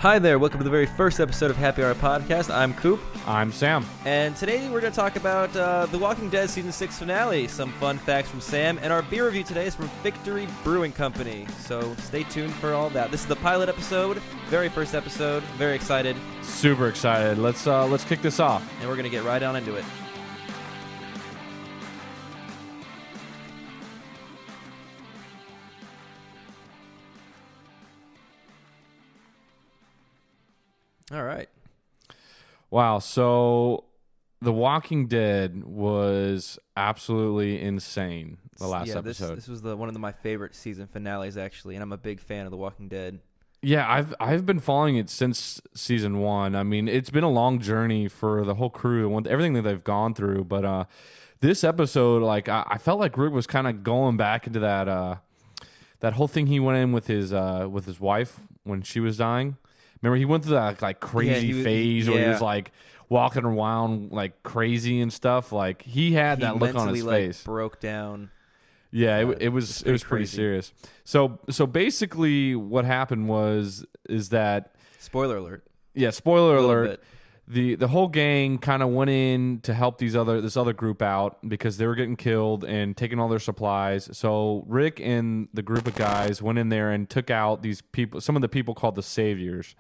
Hi there, welcome to the very first episode of Happy Hour Podcast. I'm Coop, I'm Sam. and today we're going to talk about The Walking Dead Season 6 finale, some fun facts from Sam, and our beer review today is from Victory Brewing Company, so stay tuned for all that. This is the pilot episode, very first episode, very excited, Super excited. Let's kick this off. and we're going to get right on into it. All right. Wow. So, The Walking Dead was absolutely insane. The last episode. This was one of my favorite season finales, actually, and I'm a big fan of The Walking Dead. Yeah, I've been following it since season 1. I mean, it's been a long journey for the whole crew and everything that they've gone through. But this episode, like, I felt like Rick was kind of going back into that whole thing he went in with his wife when she was dying. Remember, he went through that like crazy phase where he was like walking around like crazy and stuff. Like he had that look on his face. Broke down. Yeah, it was pretty crazy. serious. So basically, what happened is that Spoiler alert. yeah, spoiler A little alert. The whole gang kind of went in to help this other group out because they were getting killed and taking all their supplies. So Rick and the group of guys went in there and took out these people, some of the people called the Saviors.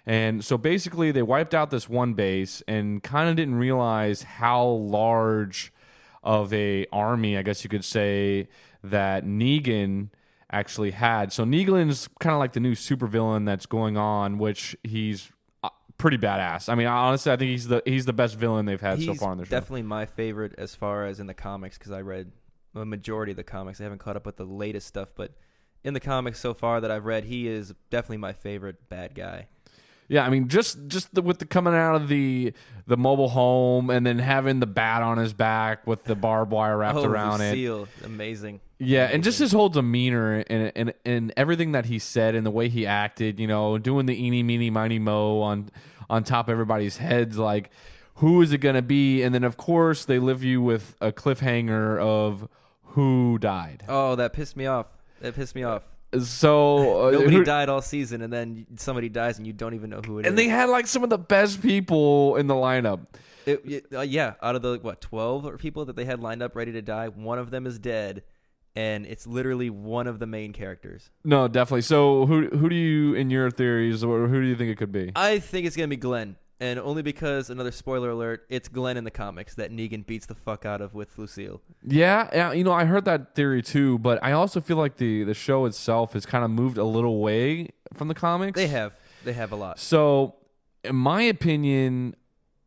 And so basically they wiped out this one base and kind of didn't realize how large of a army, I guess you could say, that Negan actually had. So Negan's kind of like the new supervillain that's going on, which he's pretty badass. I mean, honestly, I think he's the best villain they've had so far on the show. Definitely my favorite as far as in the comics because I read a majority of the comics. I haven't caught up with the latest stuff, but in the comics so far that I've read, he is definitely my favorite bad guy. Yeah, I mean, with the coming out of the mobile home and then having the bat on his back with the barbed wire wrapped around Lucille, amazing. Yeah, and just his whole demeanor and everything that he said and the way he acted, you know, doing the eeny, meeny, miny, mo on top of everybody's heads, like, who is it going to be? And then, of course, they leave you with a cliffhanger of who died. Oh, that pissed me off. So Nobody died all season, and then somebody dies, and you don't even know who it is. And they had, like, some of the best people in the lineup. Yeah, out of the, 12 people that they had lined up ready to die, one of them is dead. And it's literally one of the main characters. No, definitely. So who do you, in your theories, or who do you think it could be? I think it's going to be Glenn. And only because, another spoiler alert, it's Glenn in the comics that Negan beats the fuck out of with Lucille. Yeah, you know, I heard that theory too, but I also feel like the show itself has kind of moved a little away from the comics. They have a lot. So, in my opinion,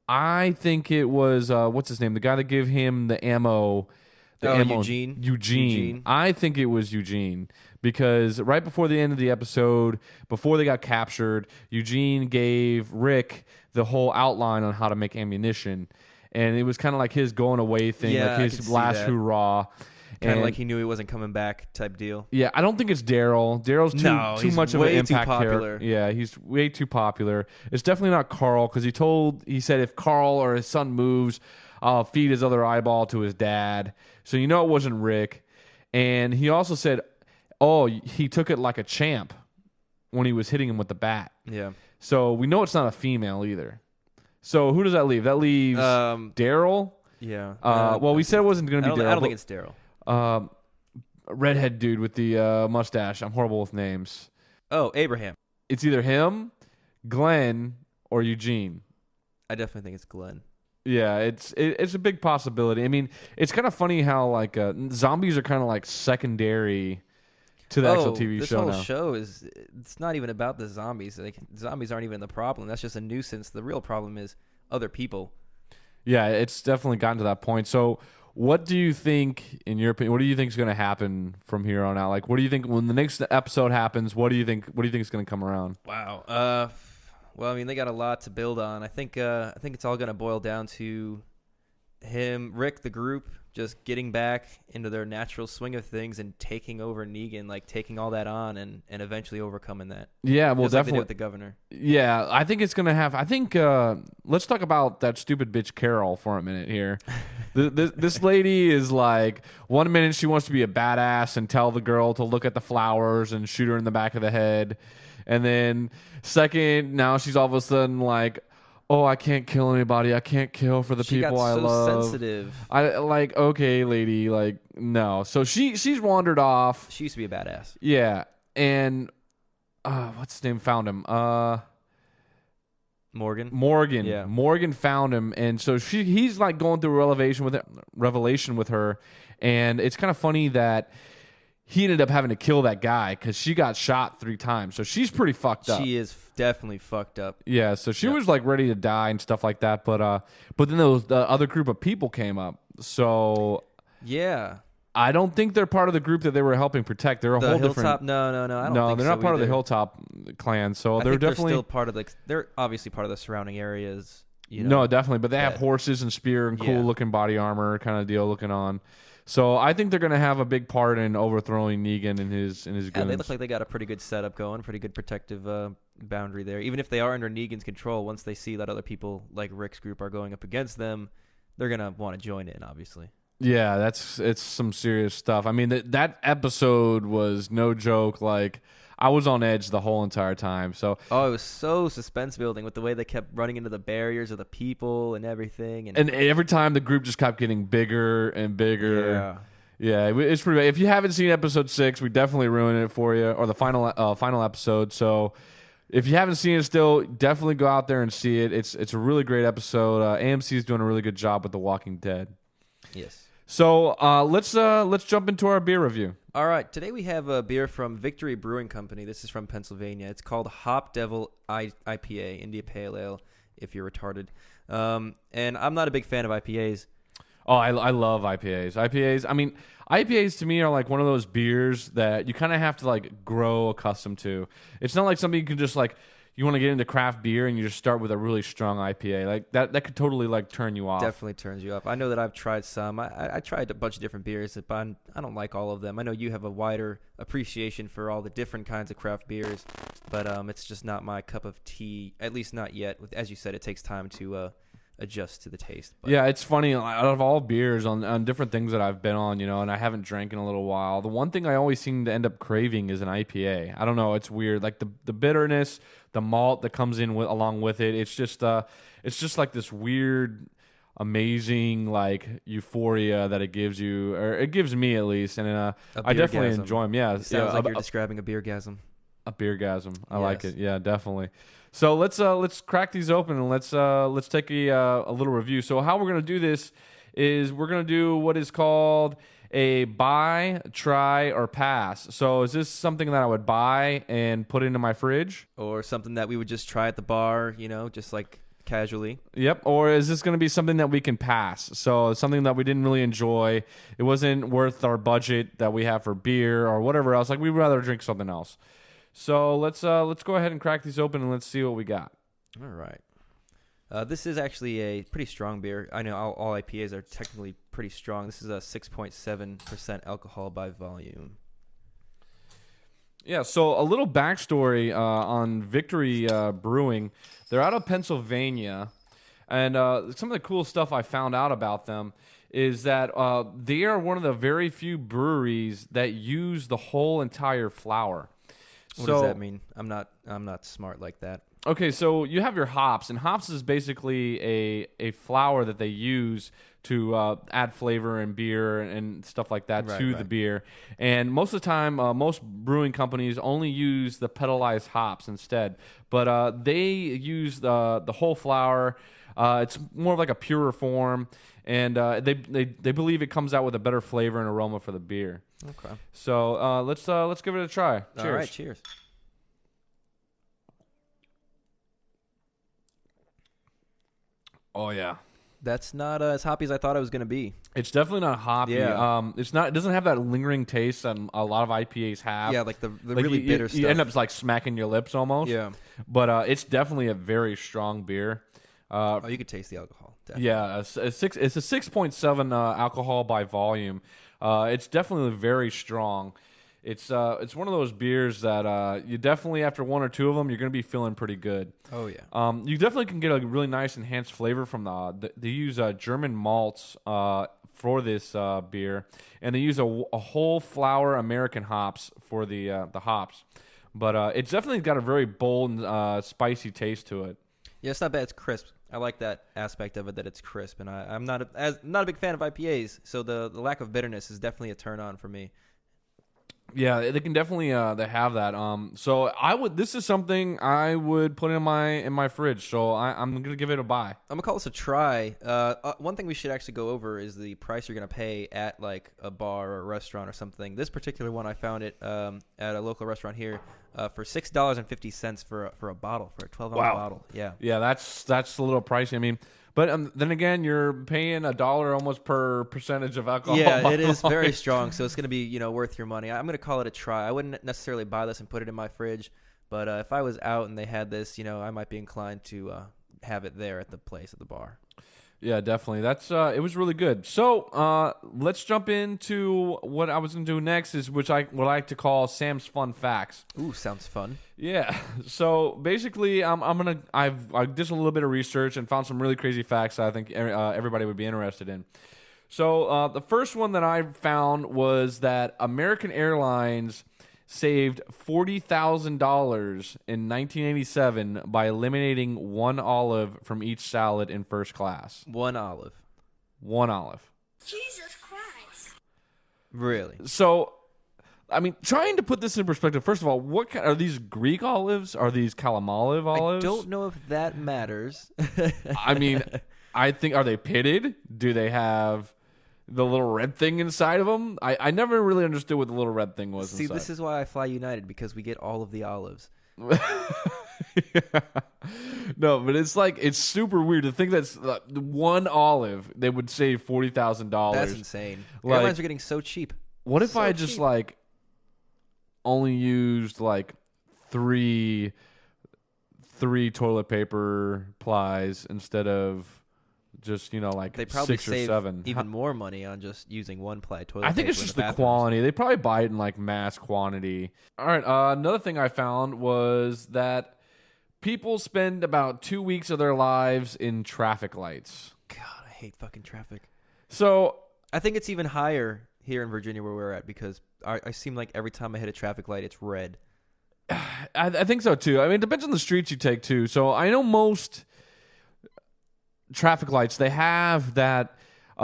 I think it was, what's his name? The guy that gave him the ammo. Eugene. I think it was Eugene because right before the end of the episode, before they got captured, Eugene gave Rick the whole outline on how to make ammunition. And it was kind of like his going away thing, Yeah, like his last hurrah. Kind of like he knew he wasn't coming back type deal. Yeah, I don't think it's Daryl. Daryl's too much of an impact popular. Yeah, he's way too popular. It's definitely not Carl because he said if Carl or his son moves, I'll feed his other eyeball to his dad. So you know it wasn't Rick. And he also said, he took it like a champ when he was hitting him with the bat. Yeah. So we know it's not a female either. So who does that leave? That leaves Daryl. Yeah. Well, we said it wasn't going to be Daryl. I don't think it's Daryl. Redhead dude with the mustache. I'm horrible with names. Oh, Abraham. It's either him, Glenn, or Eugene. I definitely think it's Glenn. Yeah, it's a big possibility. I mean, it's kind of funny how like zombies are kind of like secondary to the actual TV show now. This whole show it's not even about the zombies. Like zombies aren't even the problem. That's just a nuisance. The real problem is other people. Yeah, it's definitely gotten to that point. So, what do you think, in your opinion, what do you think is going to happen from here on out? Like, what do you think when the next episode happens? What do you think is going to come around? Wow. Well, I mean, they got a lot to build on. I think it's all going to boil down to Rick, the group, just getting back into their natural swing of things and taking over Negan, like taking all that on and eventually overcoming that. Yeah, well, just definitely like they did with the governor. Yeah, I think it's going to have. I think let's talk about that stupid bitch Carol for a minute here. This lady is like, 1 minute she wants to be a badass and tell the girl to look at the flowers and shoot her in the back of the head, and then second, now she's all of a sudden like, oh, I can't kill anybody. I can't kill for the people I love. Sensitive. I like, okay, lady, like, no. So she's wandered off. She used to be a badass. Yeah, and what's his name? Found him. Morgan. Yeah. Morgan found him, and so he's like going through a revelation with her, and it's kind of funny that he ended up having to kill that guy because she got shot 3 times. So she's pretty fucked up. She is definitely fucked up. Yeah, so she was like ready to die and stuff like that, but then the other group of people came up. So yeah, I don't think they're part of the group that they were helping protect. They're a whole Hilltop? different. No. I don't No, think they're so not part of the either. Hilltop clan. So I they're think definitely still part of they're obviously part of the surrounding areas. You know? No, definitely, but they have horses and spear and cool looking body armor kind of deal looking on. So I think they're going to have a big part in overthrowing Negan and his goons. Yeah, they look like they got a pretty good setup going, pretty good protective boundary there. Even if they are under Negan's control, once they see that other people like Rick's group are going up against them, they're going to want to join in, obviously. Yeah, it's some serious stuff. I mean, that episode was no joke. Like, I was on edge the whole entire time. So it was so suspense building with the way they kept running into the barriers of the people and everything. And every time the group just kept getting bigger and bigger. Yeah, it's pretty bad. If you haven't seen episode 6, we definitely ruined it for you, or the final episode. So if you haven't seen it still, definitely go out there and see it. It's a really great episode. AMC is doing a really good job with The Walking Dead. Yes. So let's jump into our beer review. All right, today we have a beer from Victory Brewing Company. This is from Pennsylvania. It's called Hop Devil IPA, India Pale Ale, if you're retarded. And I'm not a big fan of IPAs. Oh, I love IPAs. I mean, IPAs to me are like one of those beers that you kind of have to like grow accustomed to. It's not like something you can just like, you want to get into craft beer and you just start with a really strong IPA. Like that could totally like turn you off. Definitely turns you off. I know that I've tried some. I tried a bunch of different beers, but I don't like all of them. I know you have a wider appreciation for all the different kinds of craft beers, but it's just not my cup of tea, at least not yet. As you said, it takes time to adjust to the taste. But. Yeah, it's funny. Out of all beers on different things that I've been on, and I haven't drank in a little while, the one thing I always seem to end up craving is an IPA. I don't know. It's weird. Like the bitterness, the malt that comes in along with it. It's just like this weird, amazing like euphoria that it gives you, or it gives me at least. And I definitely enjoy them. Yeah, it sounds like you're describing a beergasm. A beergasm. I like it. Yeah, definitely. So let's crack these open and let's take a little review. So how we're gonna do this is we're gonna do what is called a buy, try, or pass. So is this something that I would buy and put into my fridge, or something that we would just try at the bar, just like casually? Yep. Or is this gonna be something that we can pass? So something that we didn't really enjoy. It wasn't worth our budget that we have for beer or whatever else. Like we'd rather drink something else. So let's go ahead and crack these open and let's see what we got. All right. This is actually a pretty strong beer. I know all IPAs are technically pretty strong. This is a 6.7% alcohol by volume. Yeah, so a little backstory on Victory Brewing. They're out of Pennsylvania, and some of the cool stuff I found out about them is that they are one of the very few breweries that use the whole entire flower. What does that mean? I'm not smart like that. Okay, so you have your hops, and hops is basically a flower that they use to add flavor and beer and stuff like that to the beer. And most of the time, most brewing companies only use the petalized hops instead. But they use the whole flower. It's more of like a purer form, and they believe it comes out with a better flavor and aroma for the beer. Okay. So let's give it a try. Cheers. All right, cheers. Oh yeah. That's not as hoppy as I thought it was going to be. It's definitely not hoppy. Yeah. It's not. It doesn't have that lingering taste that a lot of IPAs have. Yeah, like the really bitter stuff. You end up like smacking your lips almost. Yeah. But it's definitely a very strong beer. You could taste the alcohol. Definitely. Yeah, it's a 6.7 alcohol by volume. It's definitely very strong. It's one of those beers that you definitely, after one or two of them, you're going to be feeling pretty good. Oh yeah. You definitely can get a really nice enhanced flavor from they use German malts for this beer, and they use a whole flower American hops for the hops. But it's definitely got a very bold and spicy taste to it. Yeah, it's not bad. It's crisp. I like that aspect of it, that it's crisp, and I'm not a big fan of IPAs, so the lack of bitterness is definitely a turn on for me. Yeah, they can definitely they have that. So this is something I would put in my fridge. So I'm gonna give it a buy. I'm gonna call this a try. One thing we should actually go over is the price you're gonna pay at like a bar or a restaurant or something. This particular one, I found it at a local restaurant here for $6.50 for a bottle, for a 12-ounce bottle. Yeah, that's a little pricey. I mean, but then again, you're paying $1 almost per percentage of alcohol. Yeah, it is very strong, so it's going to be worth your money. I'm going to call it a try. I wouldn't necessarily buy this and put it in my fridge, but if I was out and they had this, I might be inclined to have it there at the place at the bar. Yeah, definitely. That's it was really good. So let's jump into what I was going to do next, is which I would like to call Sam's Fun Facts. Ooh, sounds fun. Yeah. So basically, I did a little bit of research and found some really crazy facts that I think everybody would be interested in. So the first one that I found was that American Airlines saved $40,000 in 1987 by eliminating one olive from each salad in first class. One olive. Jesus Christ. Really? So, I mean, trying to put this in perspective, first of all, what are these Greek olives? Are these Kalamaliv olives? I don't know if that matters. I mean, I think, are they pitted? Do they have the little red thing inside of them? I never really understood what the little red thing was. See, inside. this is why I fly United, because we get all of the olives. Yeah. No, but it's super weird to think that's one olive they would save $40,000. That's insane. Like, Airlines are getting so cheap. What if So I just cheap. Only used three toilet paper plies instead of just They probably 6 or save 7? even more money on just using one ply toilet I think paper it's in just the the bathrooms. quantity. They probably buy it in mass quantity. All right. Another thing I found was that people spend about 2 weeks of their lives in traffic lights. God, I hate fucking traffic. So I think it's even higher here in Virginia where we're at, because I seem like every time I hit a traffic light, it's red. I think so too. I mean, it depends on the streets you take too. So I know most traffic lights, they have that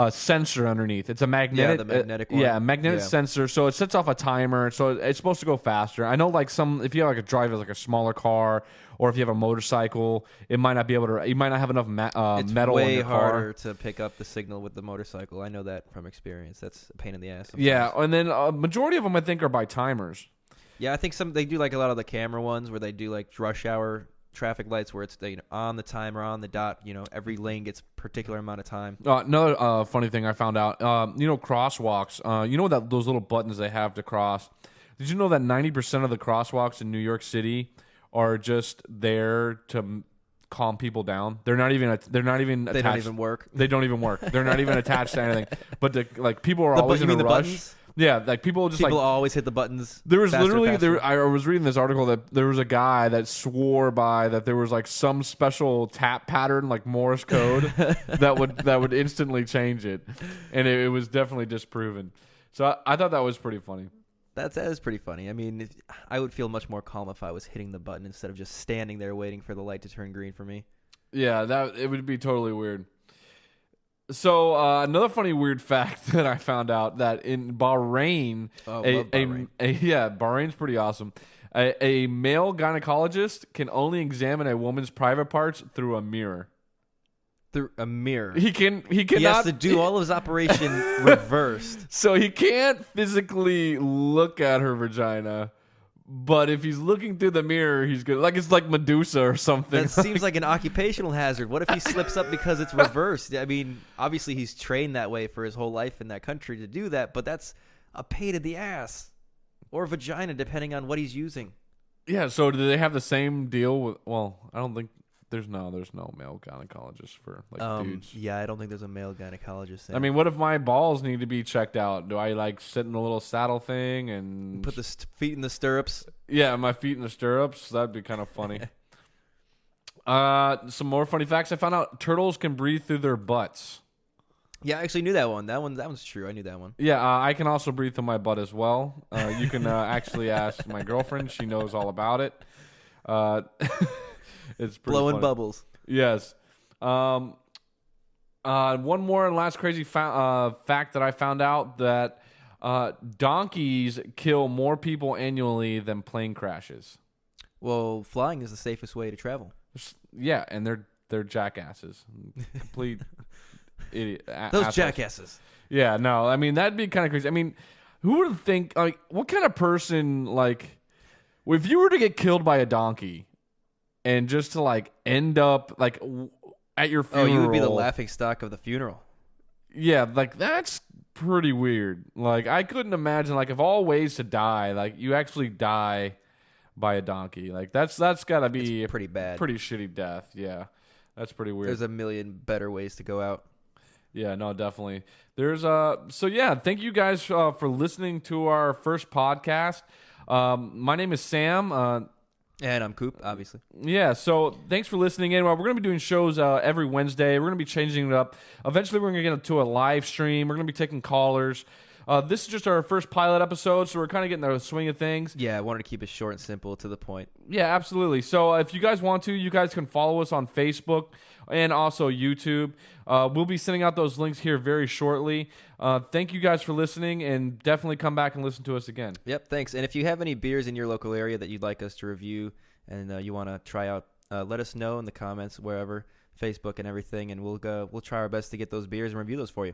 sensor underneath. It's a magnetic, the magnetic one. yeah, magnetic Yeah. sensor. So it sets off a timer. So it's supposed to go faster. I know, if you have a driver a smaller car, or if you have a motorcycle, it might not be able to. You might not have enough It's metal in way your car. harder to pick up the signal with the motorcycle. I know that from experience. That's a pain in the ass sometimes. Yeah, and then a majority of them I think are by timers. Yeah, I think they do a lot of the camera ones where they do rush hour traffic lights where it's on the timer, on the dot. Every lane gets a particular amount of time. Another funny thing I found out. Crosswalks. Those little buttons they have to cross. Did you know that 90% of the crosswalks in New York City are just there to calm people down? They're not even attached. They don't even work. They don't even work. They're not even attached to anything. But people are always in a the rush. buttons? Yeah, people just People always hit the buttons. There was faster, literally faster. I was reading this article that there was a guy that swore by that there was some special tap pattern Morse code that would instantly change it, and it was definitely disproven. So I thought that was pretty funny. That is pretty funny. I mean, I would feel much more calm if I was hitting the button instead of just standing there waiting for the light to turn green for me. Yeah, it would be totally weird. So another funny weird fact that I found out, that in Bahrain, love Bahrain. Bahrain's pretty awesome. A male gynecologist can only examine a woman's private parts through a mirror. Through a mirror. He cannot. He has to do all of his operation reversed. So he can't physically look at her vagina, but if he's looking through the mirror, he's good. It's like Medusa or something. That seems like an occupational hazard. What if he slips up because it's reversed? I mean, obviously he's trained that way for his whole life in that country to do that, but that's a pain in the ass. Or vagina, depending on what he's using. Yeah, so do they have the same deal with... Well, I don't think There's no male gynecologist for like dudes. Yeah, I don't think there's a male gynecologist. I mean, what if my balls need to be checked out? Do I like sit in a little saddle thing and put the feet in the stirrups? Yeah, my feet in the stirrups. That'd be kind of funny. Some more funny facts. I found out turtles can breathe through their butts. Yeah, I actually knew that one. That one's true. I knew that one. Yeah, I can also breathe through my butt as well. You can actually ask my girlfriend. She knows all about it. It's pretty blowing funny. bubbles. Yes. One more and last crazy fact that I found out that donkeys kill more people annually than plane crashes. Well, flying is the safest way to travel. Yeah, and they're jackasses, complete idiot. Those assholes. jackasses. Yeah, no, I mean that'd be kind of crazy. I mean, who would think like what kind of person like if you were to get killed by a donkey and just to like end up like at your funeral? Oh, you would be the laughing stock of the funeral. Yeah, like that's pretty weird. Like I couldn't imagine like of all ways to die, like you actually die by a donkey. Like that's got to be It's pretty bad. pretty shitty death. Yeah, that's pretty weird. There's a million better ways to go out. Yeah, no, definitely. There's so yeah, thank you guys for listening to our first podcast. My name is Sam. And I'm Coop, obviously. Yeah, so thanks for listening in. Well, we're going to be doing shows every Wednesday. We're going to be changing it up. Eventually, we're going to get into a live stream. We're going to be taking callers. This is just our first pilot episode, so we're kind of getting the swing of things. Yeah, I wanted to keep it short and simple, to the point. Yeah, absolutely. So if you guys want to, you guys can follow us on Facebook and also YouTube. We'll be sending out those links here very shortly. Thank you guys for listening, and definitely come back and listen to us again. Yep, thanks. And if you have any beers in your local area that you'd like us to review and you want to try out, let us know in the comments, wherever, Facebook and everything, and we'll try our best to get those beers and review those for you.